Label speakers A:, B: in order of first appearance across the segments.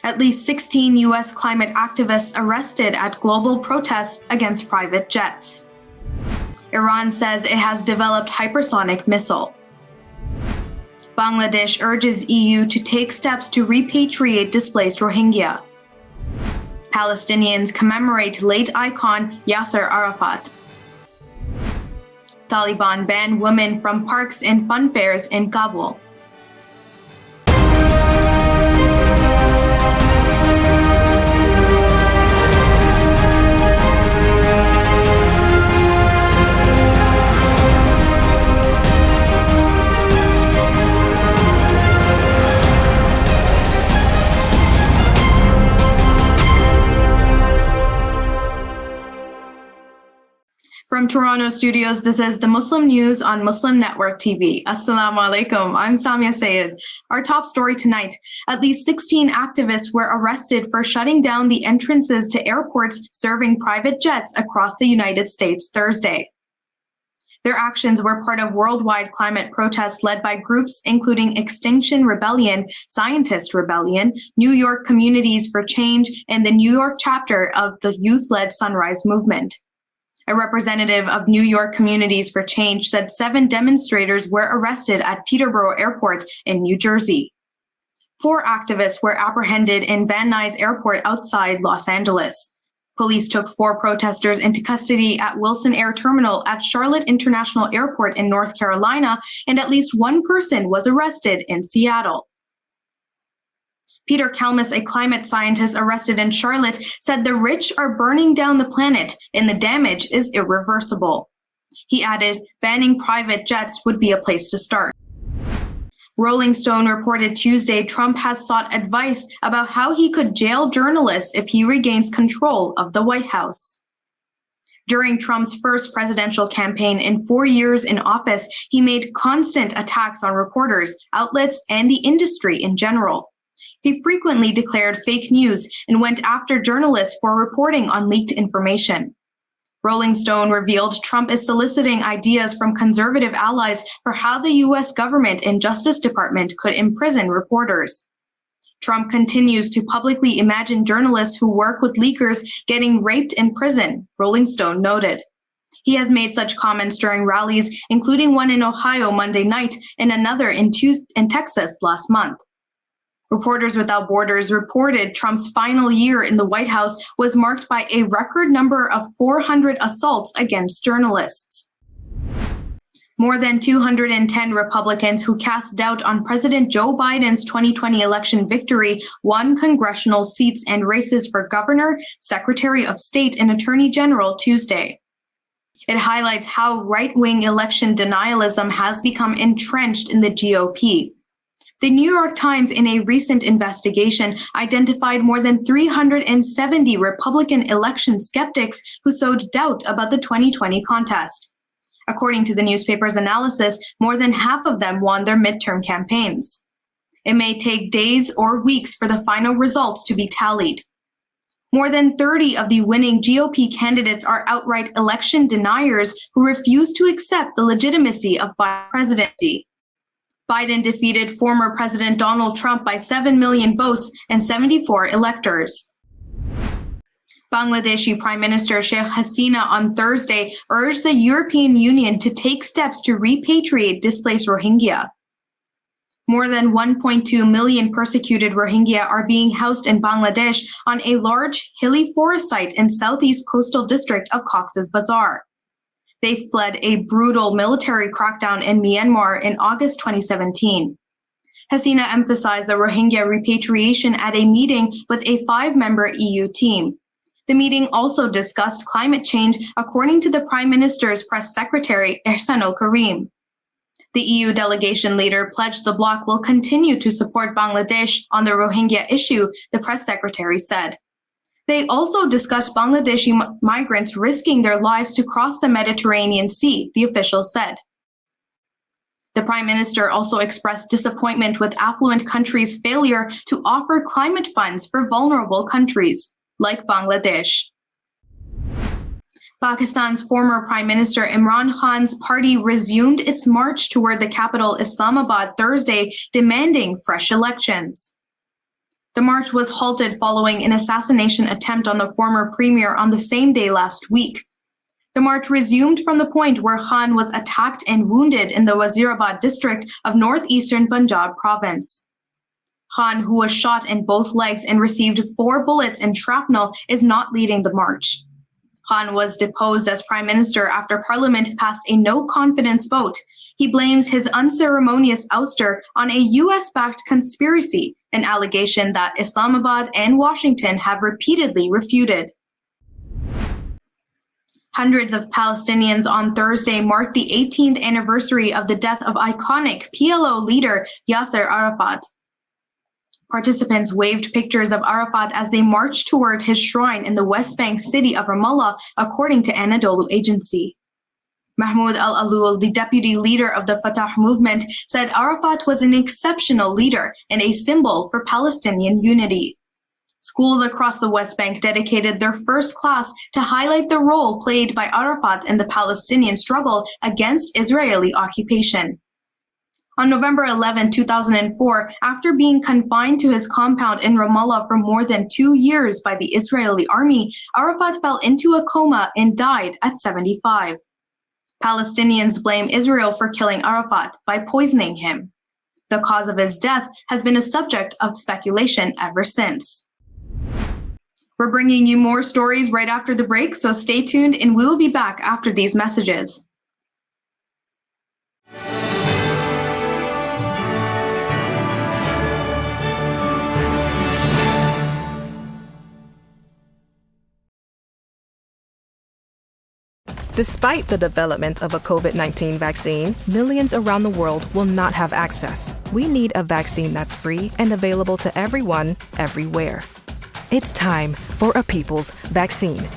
A: At least 16 U.S. climate activists arrested at global protests against private jets. Iran says it has developed hypersonic missile. Bangladesh urges EU to take steps to repatriate displaced Rohingya. Palestinians commemorate late icon Yasser Arafat. Taliban ban women from parks and fun fairs in Kabul. From Toronto studios, this is the Muslim News on Muslim Network TV. Assalamu alaikum. I'm Saamiyah Syed. Our top story tonight: at least 16 activists were arrested for shutting down the entrances to airports serving private jets across the United States Thursday. Their actions were part of worldwide climate protests led by groups including Extinction Rebellion, Scientist Rebellion, New York Communities for Change, and the New York chapter of the youth-led Sunrise Movement. A representative of New York Communities for Change said 7 demonstrators were arrested at Teterboro Airport in New Jersey. 4 activists were apprehended in Van Nuys Airport outside Los Angeles. Police took 4 protesters into custody at Wilson Air Terminal at Charlotte International Airport in North Carolina, and at least 1 person was arrested in Seattle. Peter Kalmus, a climate scientist arrested in Charlotte, said the rich are burning down the planet and the damage is irreversible. He added, banning private jets would be a place to start. Rolling Stone reported Tuesday Trump has sought advice about how he could jail journalists if he regains control of the White House. During Trump's first presidential campaign in 4 years in office, he made constant attacks on reporters, outlets, and the industry in general. He frequently declared fake news and went after journalists for reporting on leaked information. Rolling Stone revealed Trump is soliciting ideas from conservative allies for how the U.S. government and Justice Department could imprison reporters. Trump continues to publicly imagine journalists who work with leakers getting raped in prison, Rolling Stone noted. He has made such comments during rallies, including one in Ohio Monday night and another in Texas last month. Reporters Without Borders reported Trump's final year in the White House was marked by a record number of 400 assaults against journalists. More than 210 Republicans who cast doubt on President Joe Biden's 2020 election victory won congressional seats and races for governor, secretary of state, and attorney general Tuesday. It highlights how right-wing election denialism has become entrenched in the GOP. The New York Times, in a recent investigation, identified more than 370 Republican election skeptics who sowed doubt about the 2020 contest. According to the newspaper's analysis, more than half of them won their midterm campaigns. It may take days or weeks for the final results to be tallied. More than 30 of the winning GOP candidates are outright election deniers who refuse to accept the legitimacy of Biden's presidency. Biden defeated former President Donald Trump by 7 million votes and 74 electors. Bangladeshi Prime Minister Sheikh Hasina on Thursday urged the European Union to take steps to repatriate displaced Rohingya. More than 1.2 million persecuted Rohingya are being housed in Bangladesh on a large hilly forest site in southeast coastal district of Cox's Bazar. They fled a brutal military crackdown in Myanmar in August 2017. Hasina emphasized the Rohingya repatriation at a meeting with a 5-member EU team. The meeting also discussed climate change, according to the Prime Minister's press secretary, Ehsanul Karim. The EU delegation leader pledged the bloc will continue to support Bangladesh on the Rohingya issue, the press secretary said. They also discussed Bangladeshi migrants risking their lives to cross the Mediterranean Sea, the official said. The Prime Minister also expressed disappointment with affluent countries' failure to offer climate funds for vulnerable countries, like Bangladesh. Pakistan's former Prime Minister Imran Khan's party resumed its march toward the capital Islamabad Thursday, demanding fresh elections. The march was halted following an assassination attempt on the former premier on the same day last week. The march resumed from the point where Khan was attacked and wounded in the Wazirabad district of northeastern Punjab province. Khan, who was shot in both legs and received 4 bullets and shrapnel, is not leading the march. Khan was deposed as prime minister after parliament passed a no-confidence vote. He blames his unceremonious ouster on a US-backed conspiracy, an allegation that Islamabad and Washington have repeatedly refuted. Hundreds of Palestinians on Thursday marked the 18th anniversary of the death of iconic PLO leader Yasser Arafat. Participants waved pictures of Arafat as they marched toward his shrine in the West Bank city of Ramallah, according to Anadolu Agency. Mahmoud al-Alul, the deputy leader of the Fatah movement, said Arafat was an exceptional leader and a symbol for Palestinian unity. Schools across the West Bank dedicated their first class to highlight the role played by Arafat in the Palestinian struggle against Israeli occupation. On November 11, 2004, after being confined to his compound in Ramallah for more than 2 years by the Israeli army, Arafat fell into a coma and died at 75. Palestinians blame Israel for killing Arafat by poisoning him. The cause of his death has been a subject of speculation ever since. We're bringing you more stories right after the break, so stay tuned and we'll be back after these messages.
B: Despite the development of a COVID-19 vaccine, millions around the world will not have access. We need a vaccine that's free and available to everyone, everywhere. It's time for a people's vaccine.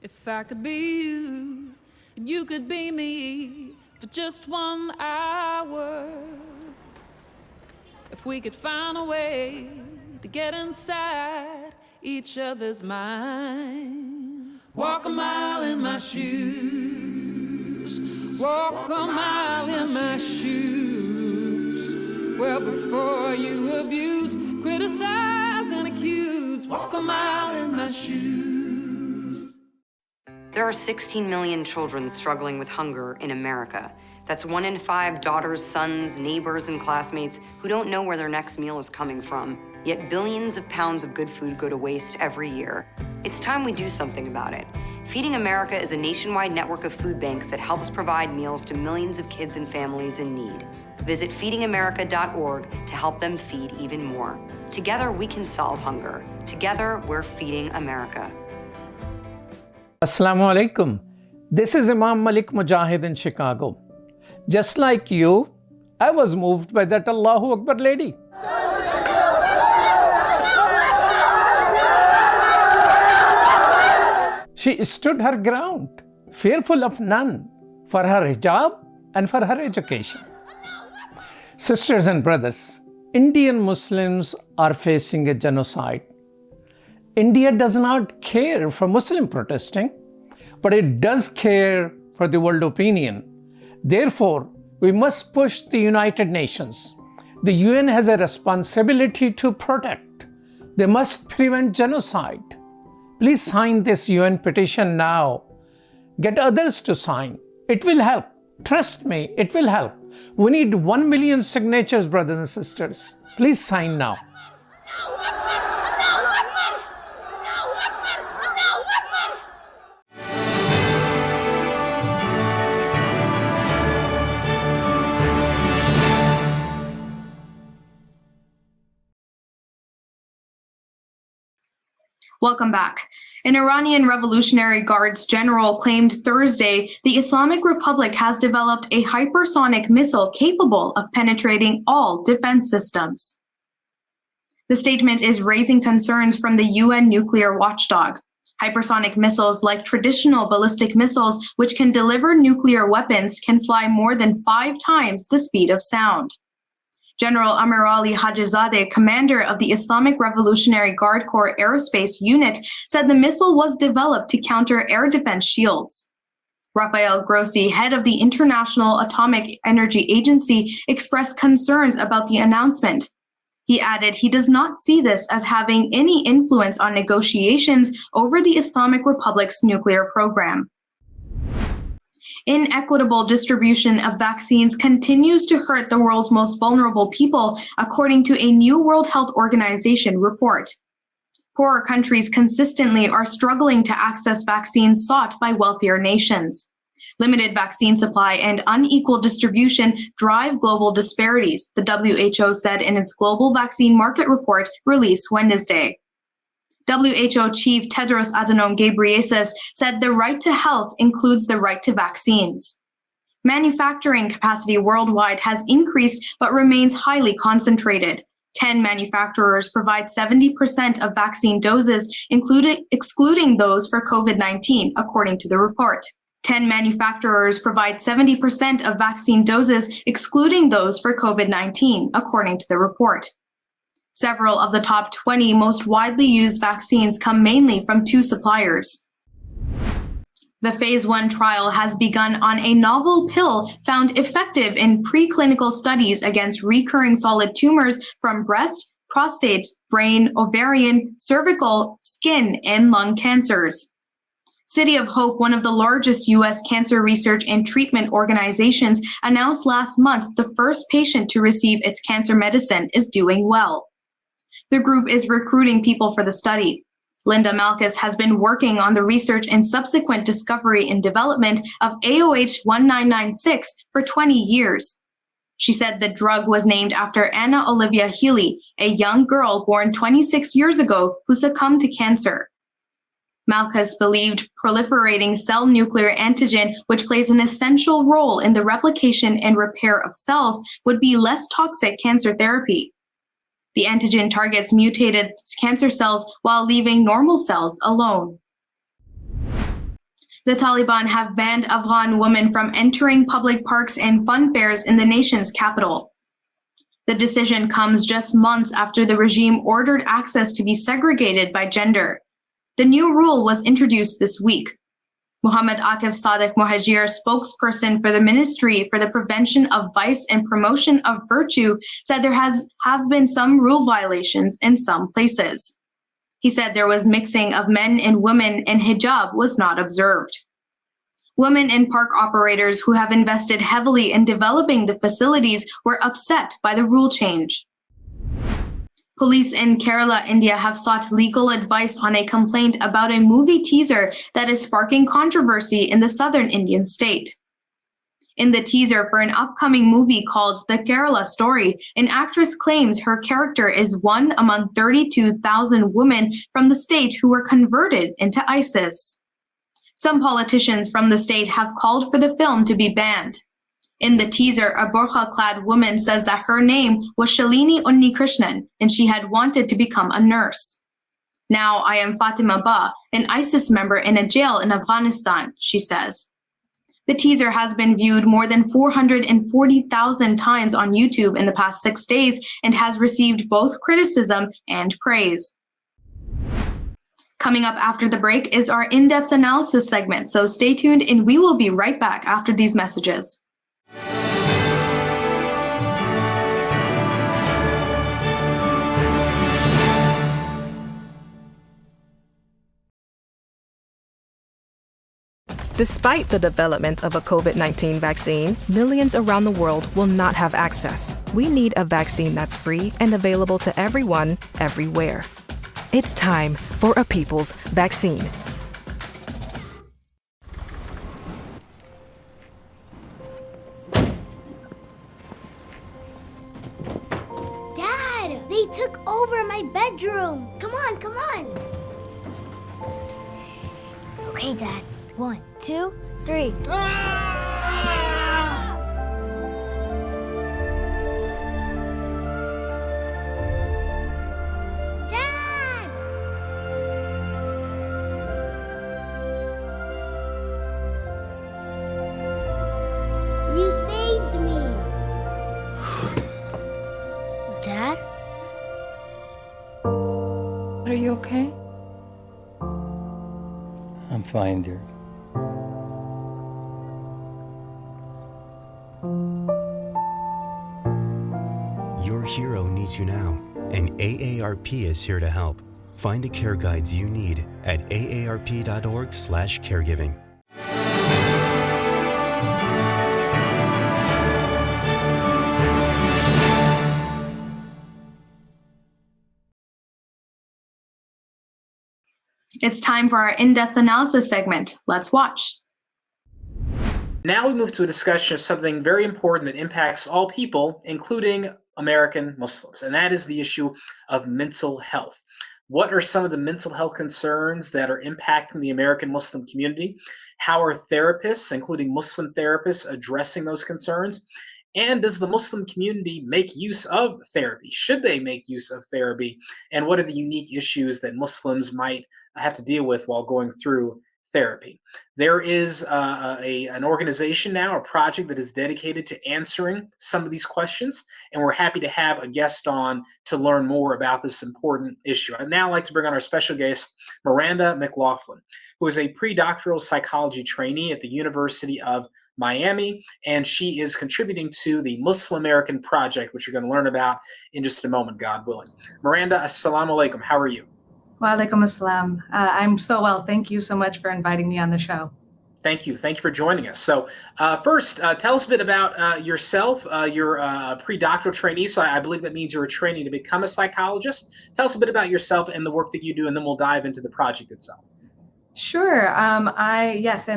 C: If I could be you, and you could be me for just 1 hour. If we could find a way to get inside each other's minds. Walk a mile in my shoes. Walk a mile in my shoes. Well, before you abuse, criticize and accuse, walk a mile in my shoes.
D: There are 16 million children struggling with hunger in America. That's 1 in 5 daughters, sons, neighbors, and classmates who don't know where their next meal is coming from. Yet billions of pounds of good food go to waste every year. It's time we do something about it. Feeding America is a nationwide network of food banks that helps provide meals to millions of kids and families in need. Visit feedingamerica.org to help them feed even more. Together, we can solve hunger. Together, we're feeding America.
E: Assalamu alaikum. This is Imam Malik Mujahid in Chicago. Just like you, I was moved by that Allahu Akbar lady. She stood her ground, fearful of none, for her hijab and for her education. Sisters and brothers, Indian Muslims are facing a genocide. India does not care for Muslim protesting, but it does care for the world opinion. Therefore, we must push the United Nations. The UN has a responsibility to protect. They must prevent genocide. Please sign this UN petition now. Get others to sign. It will help. Trust me, it will help. We need 1 million signatures, brothers and sisters. Please sign now.
A: Welcome back. An Iranian Revolutionary Guards general claimed Thursday the Islamic Republic has developed a hypersonic missile capable of penetrating all defense systems. The statement is raising concerns from the UN nuclear watchdog. Hypersonic missiles, like traditional ballistic missiles, which can deliver nuclear weapons, can fly more than 5 times the speed of sound. General Amirali Hajizadeh, commander of the Islamic Revolutionary Guard Corps Aerospace Unit, said the missile was developed to counter air defense shields. Rafael Grossi, head of the International Atomic Energy Agency, expressed concerns about the announcement. He added he does not see this as having any influence on negotiations over the Islamic Republic's nuclear program. Inequitable distribution of vaccines continues to hurt the world's most vulnerable people, according to a new World Health Organization report. Poorer countries consistently are struggling to access vaccines sought by wealthier nations. Limited vaccine supply and unequal distribution drive global disparities, the WHO said in its Global Vaccine Market Report released Wednesday. WHO Chief Tedros Adhanom Ghebreyesus said the right to health includes the right to vaccines. Manufacturing capacity worldwide has increased but remains highly concentrated. 10 manufacturers provide 70% of vaccine doses, excluding those for COVID-19, according to the report. 10 manufacturers provide 70% of vaccine doses, excluding those for COVID-19, according to the report. Several of the top 20 most widely used vaccines come mainly from 2 suppliers. The phase 1 trial has begun on a novel pill found effective in preclinical studies against recurring solid tumors from breast, prostate, brain, ovarian, cervical, skin, and lung cancers. City of Hope, one of the largest U.S. cancer research and treatment organizations, announced last month the first patient to receive its cancer medicine is doing well. The group is recruiting people for the study. Linda Malkus has been working on the research and subsequent discovery and development of AOH 1996 for 20 years. She said the drug was named after Anna Olivia Healy, a young girl born 26 years ago who succumbed to cancer. Malkus believed proliferating cell nuclear antigen, which plays an essential role in the replication and repair of cells, would be less toxic cancer therapy. The antigen targets mutated cancer cells while leaving normal cells alone. The Taliban have banned Afghan women from entering public parks and fun fairs in the nation's capital. The decision comes just months after the regime ordered access to be segregated by gender. The new rule was introduced this week. Muhammad Akif Sadiq Mohajir, spokesperson for the Ministry for the Prevention of Vice and Promotion of Virtue, said there have been some rule violations in some places. He said there was mixing of men and women and hijab was not observed. Women and park operators who have invested heavily in developing the facilities were upset by the rule change. Police in Kerala, India have sought legal advice on a complaint about a movie teaser that is sparking controversy in the southern Indian state. In the teaser for an upcoming movie called The Kerala Story, an actress claims her character is one among 32,000 women from the state who were converted into ISIS. Some politicians from the state have called for the film to be banned. In the teaser, a burqa-clad woman says that her name was Shalini Unnikrishnan and she had wanted to become a nurse. Now I am Fatima Ba, an ISIS member in a jail in Afghanistan, she says. The teaser has been viewed more than 440,000 times on YouTube in the past 6 days and has received both criticism and praise. Coming up after the break is our in-depth analysis segment, so stay tuned and we will be right back after these messages.
B: Despite the development of a COVID-19 vaccine, millions around the world will not have access. We need a vaccine that's free and available to everyone, everywhere. It's time for a people's vaccine.
F: Dad, they took over my bedroom. Come on, come on. Okay, Dad. 1, 2, 3. Dad! You saved me. Dad?
C: Are you okay?
G: I'm fine, dear.
H: Your hero needs you now.
G: and AARP is here to help. Find the care guides you need at aarp.org/caregiving.
A: It's time for our in-depth analysis segment. Let's watch.
H: Now we move to a discussion of something very important that impacts all people, including American Muslims, and that is the issue of mental health. What are some of the mental health concerns that are impacting the American Muslim community? How are therapists, including Muslim therapists, addressing those concerns? And does the Muslim community make use of therapy? Should they make use of therapy? And what are the unique issues that Muslims might have to deal with while going through therapy? There is an organization now, a project that is dedicated to answering some of these questions, and we're happy to have a guest on to learn more about this important issue. I'd now like to bring on our special guest, Miranda McLaughlin, who is a pre-doctoral psychology trainee at the University of Miami, and she is contributing to the Muslim American Project, which you're going to learn about in just a moment, God willing. Miranda, assalamu alaikum. How are you?
I: Wa alaikum assalam. I'm so well. Thank you so much for inviting me on the show.
H: Thank you. Thank you for joining us. So first, tell us a bit about yourself. You're a pre-doctoral trainee, so I believe that means you're a trainee to become a psychologist. Tell us a bit about yourself and the work that you do, and then we'll dive into the project itself.
I: Sure. I'm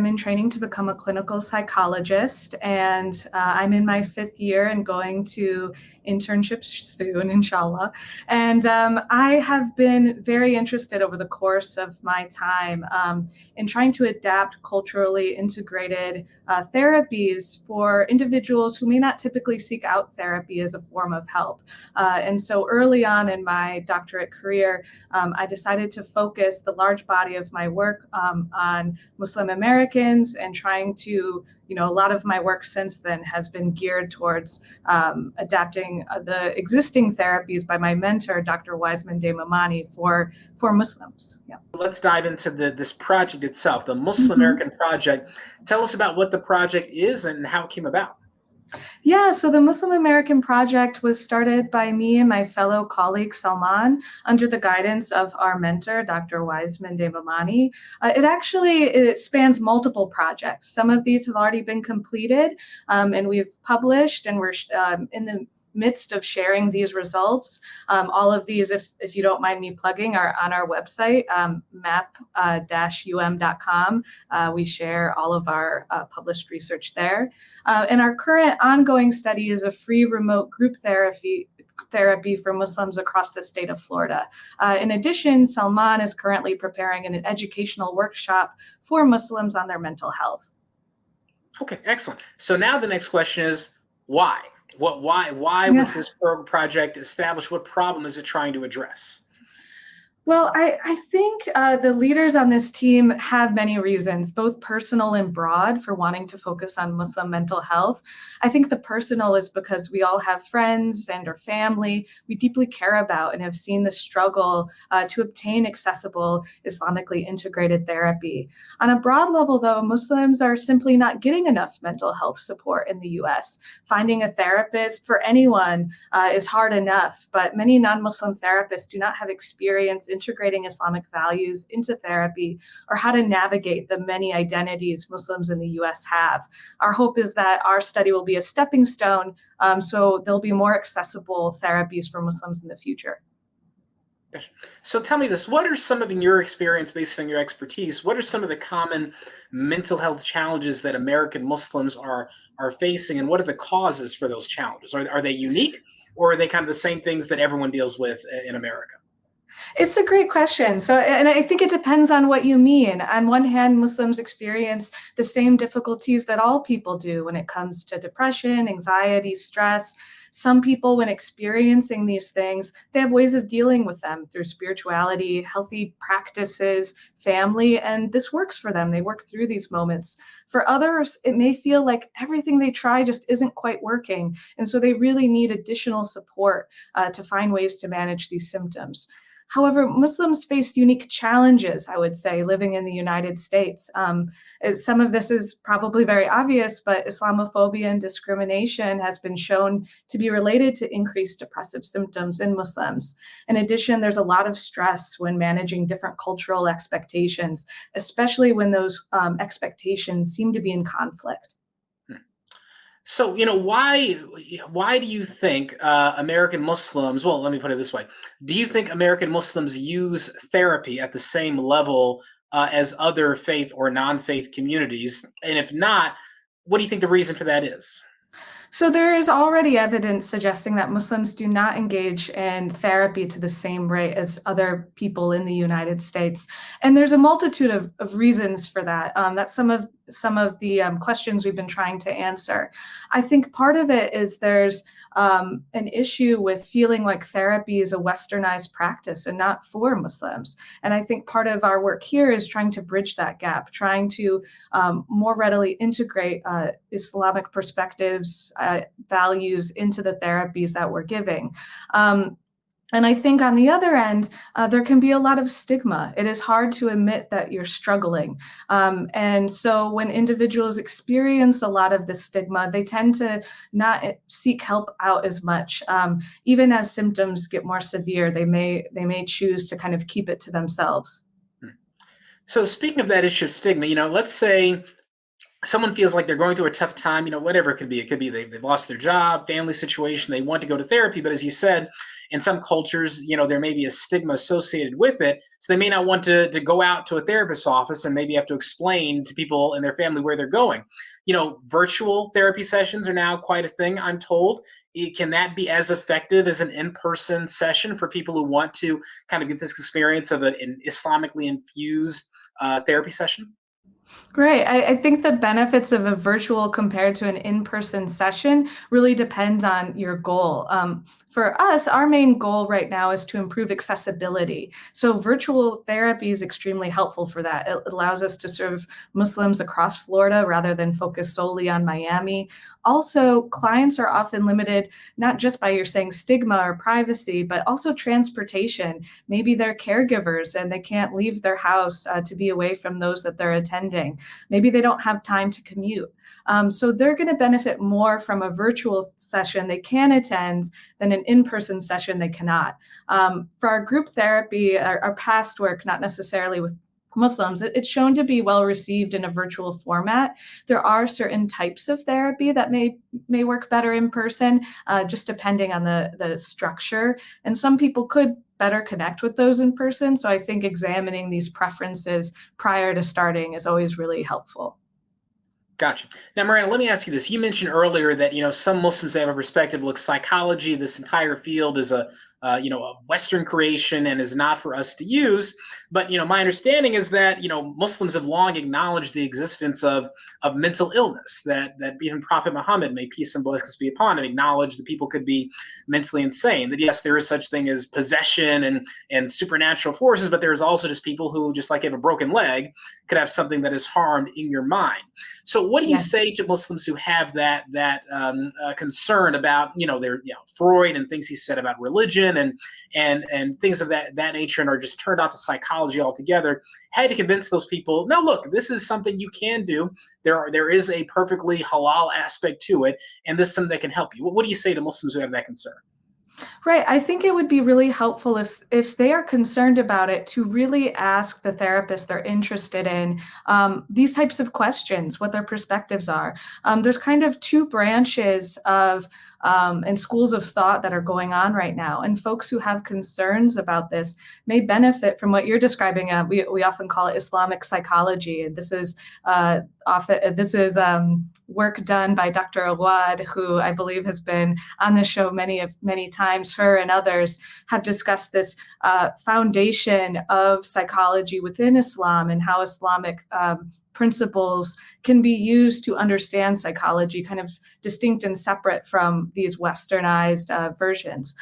I: in training to become a clinical psychologist, and I'm in my 5th year and going to internships soon, inshallah. And I have been very interested over the course of my time in trying to adapt culturally integrated therapies for individuals who may not typically seek out therapy as a form of help. And so early on in my doctorate career, I decided to focus the large body of my work on Muslim Americans, and trying to, a lot of my work since then has been geared towards adapting the existing therapies by my mentor, Dr. Wiseman Damamani, for Muslims. Yeah.
H: Let's dive into this project itself, the Muslim American Project. Tell us about what the project is and how it came about.
I: Yeah, so the Muslim American Project was started by me and my fellow colleague Salman under the guidance of our mentor, Dr. Wiseman Damamani. It spans multiple projects. Some of these have already been completed, and we've published, and we're in the midst of sharing these results. All of these, if you don't mind me plugging, are on our website, map-um.com. We share all of our published research there. And our current ongoing study is a free remote group therapy for Muslims across the state of Florida. In addition, Salman is currently preparing an educational workshop for Muslims on their mental health.
H: Okay, excellent. So now the next question is, why? Why was this project established? What problem is it trying to address?
I: Well, I think the leaders on this team have many reasons, both personal and broad, for wanting to focus on Muslim mental health. I think the personal is because we all have friends and our family we deeply care about and have seen the struggle to obtain accessible Islamically integrated therapy. On a broad level, though, Muslims are simply not getting enough mental health support in the U.S. Finding a therapist for anyone is hard enough, but many non-Muslim therapists do not have experience integrating Islamic values into therapy, or how to navigate the many identities Muslims in the U.S. have. Our hope is that our study will be a stepping stone, so there'll be more accessible therapies for Muslims in the future.
H: So tell me this, what are some of, in your experience, based on your expertise, what are some of the common mental health challenges that American Muslims are facing, and what are the causes for those challenges? Are they unique, or are they kind of the same things that everyone deals with in America?
I: It's a great question. And I think it depends on what you mean. On one hand, Muslims experience the same difficulties that all people do when it comes to depression, anxiety, stress. Some people, when experiencing these things, they have ways of dealing with them through spirituality, healthy practices, family, and this works for them. They work through these moments. For others, it may feel like everything they try just isn't quite working, and so they really need additional support to find ways to manage these symptoms. However, Muslims face unique challenges, I would say, living in the United States. Some of this is probably very obvious, but Islamophobia and discrimination has been shown to be related to increased depressive symptoms in Muslims. In addition, there's a lot of stress when managing different cultural expectations, especially when those expectations seem to be in conflict.
H: So, why do you think American Muslims, well, let me put it this way. Do you think American Muslims use therapy at the same level as other faith or non-faith communities? And if not, what do you think the reason for that is?
I: So there is already evidence suggesting that Muslims do not engage in therapy to the same rate as other people in the United States. And there's a multitude of reasons for that. That's some of the questions we've been trying to answer. I think part of it is there's an issue with feeling like therapy is a westernized practice and not for Muslims. And I think part of our work here is trying to bridge that gap, trying to more readily integrate Islamic perspectives, values into the therapies that we're giving. And I think on the other end, there can be a lot of stigma. It is hard to admit that you're struggling. And so when individuals experience a lot of this stigma, they tend to not seek help out as much. Even as symptoms get more severe, they may choose to kind of keep it to themselves.
H: So speaking of that issue of stigma, let's say someone feels like they're going through a tough time, whatever it could be. It could be they've lost their job, family situation, they want to go to therapy. But as you said, in some cultures, there may be a stigma associated with it. So they may not want to go out to a therapist's office and maybe have to explain to people in their family where they're going. Virtual therapy sessions are now quite a thing, I'm told. Can that be as effective as an in-person session for people who want to kind of get this experience of an Islamically infused therapy session?
I: Right. I think the benefits of a virtual compared to an in-person session really depends on your goal. For us, our main goal right now is to improve accessibility. So virtual therapy is extremely helpful for that. It allows us to serve Muslims across Florida rather than focus solely on Miami. Also, clients are often limited not just by you're saying stigma or privacy, but also transportation. Maybe they're caregivers and they can't leave their house to be away from those that they're attending. Maybe they don't have time to commute. So they're going to benefit more from a virtual session they can attend than an in-person session they cannot. For our group therapy, our past work, not necessarily with Muslims, it's shown to be well received in a virtual format. There are certain types of therapy that may work better in person, just depending on the structure. And some people could better connect with those in person. So I think examining these preferences prior to starting is always really helpful.
H: Gotcha. Now, Miranda, let me ask you this. You mentioned earlier that, some Muslims have a perspective, look, psychology, this entire field is a Western creation and is not for us to use. But, my understanding is that, Muslims have long acknowledged the existence of mental illness, that even Prophet Muhammad, may peace and blessings be upon him, acknowledged that people could be mentally insane, that yes, there is such thing as possession and supernatural forces, but there's also just people who, just like you have a broken leg, could have something that is harmed in your mind. So what do you say to Muslims who have that concern about, their Freud and things he said about religion and things of that nature, and are just turned off to psychology altogether? Had to convince those people, no, look, this is something you can do. There is a perfectly halal aspect to it, and this is something that can help you. What do you say to Muslims who have that concern?
I: Right. I think it would be really helpful if they are concerned about it to really ask the therapist they're interested in these types of questions, what their perspectives are. There's kind of two branches of and schools of thought that are going on right now. And folks who have concerns about this may benefit from what you're describing. We often call it Islamic psychology. And this is work done by Dr. Awad, who I believe has been on the show many times. Her and others have discussed this foundation of psychology within Islam and how Islamic principles can be used to understand psychology, kind of distinct and separate from these westernized versions.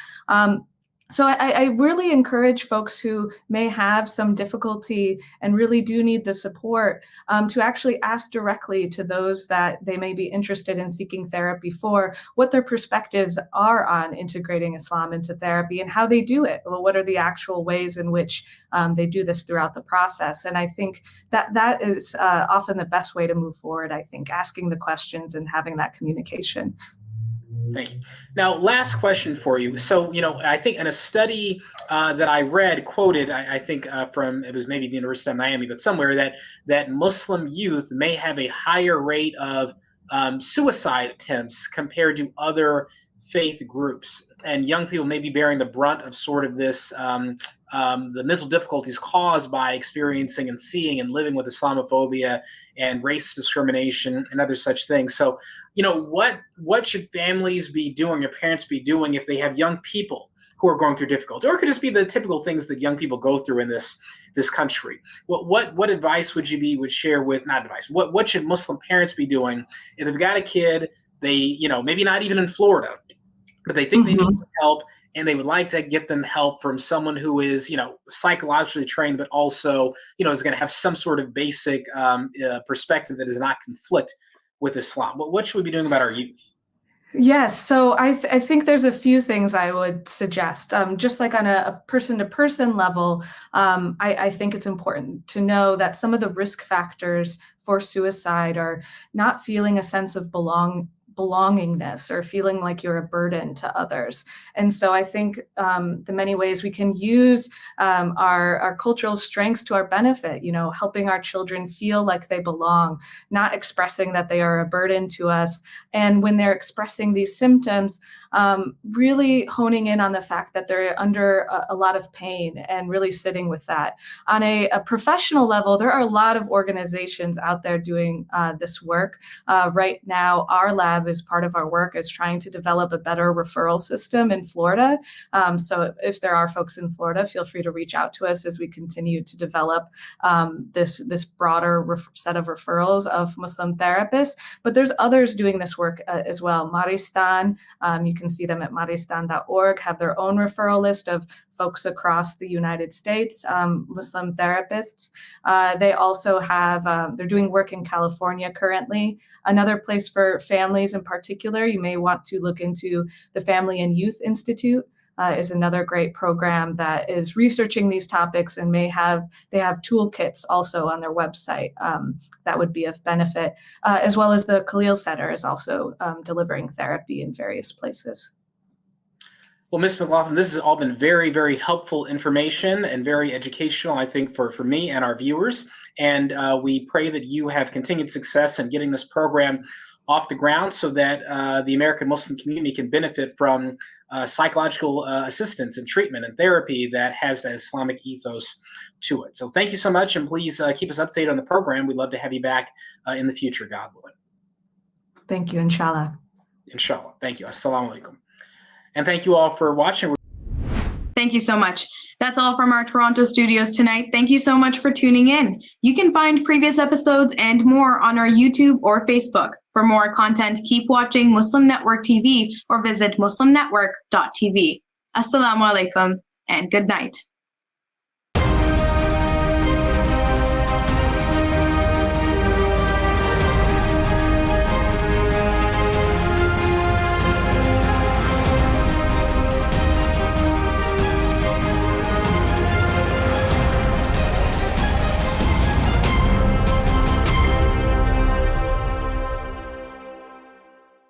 I: So I really encourage folks who may have some difficulty and really do need the support to actually ask directly to those that they may be interested in seeking therapy for what their perspectives are on integrating Islam into therapy and how they do it. Well, what are the actual ways in which they do this throughout the process? And I think that is often the best way to move forward, I think, asking the questions and having that communication.
H: Thank you. Now, last question for you. So, I think in a study that I read, quoted, I think from, it was maybe the University of Miami, but somewhere, that Muslim youth may have a higher rate of suicide attempts compared to other faith groups. And young people may be bearing the brunt of sort of this, the mental difficulties caused by experiencing and seeing and living with Islamophobia and race discrimination and other such things. So, what should families be doing or parents be doing if they have young people who are going through difficulty? Or it could just be the typical things that young people go through in this country. What advice would you share with, not advice, what should Muslim parents be doing if they've got a kid, they, maybe not even in Florida, but they think they need some help and they would like to get them help from someone who is, psychologically trained, but also, is going to have some sort of basic perspective that does not conflict with Islam. What should we be doing about our youth?
I: Yes, so I think there's a few things I would suggest. Just like on a person-to-person level, I think it's important to know that some of the risk factors for suicide are not feeling a sense of belongingness or feeling like you're a burden to others. And so I think the many ways we can use our cultural strengths to our benefit, helping our children feel like they belong, not expressing that they are a burden to us. And when they're expressing these symptoms, really honing in on the fact that they're under a lot of pain and really sitting with that. On a professional level, there are a lot of organizations out there doing this work. Right now, our lab, as part of our work, is trying to develop a better referral system in Florida. So if there are folks in Florida, feel free to reach out to us as we continue to develop this broader set of referrals of Muslim therapists. But there's others doing this work as well. Maristan, you can see them at maristan.org, have their own referral list of folks across the United States, Muslim therapists. They also have, they're doing work in California currently. Another place for families in particular, you may want to look into the Family and Youth Institute. Is another great program that is researching these topics and they have toolkits also on their website that would be of benefit, as well as the Khalil Center is also delivering therapy in various places.
H: Well, Ms. McLaughlin, this has all been very, very helpful information and very educational, I think, for me and our viewers. And we pray that you have continued success in getting this program off the ground so that the American Muslim community can benefit from psychological assistance and treatment and therapy that has that Islamic ethos to it. So thank you so much, and please keep us updated on the program. We'd love to have you back in the future, God willing.
I: Thank you, inshallah.
H: Inshallah. Thank you. Assalamu alaikum. And thank you all for watching.
A: Thank you so much. That's all from our Toronto studios tonight. Thank you so much for tuning in. You can find previous episodes and more on our YouTube or Facebook. For more content, keep watching Muslim Network TV or visit muslimnetwork.tv. Assalamu alaikum and good night.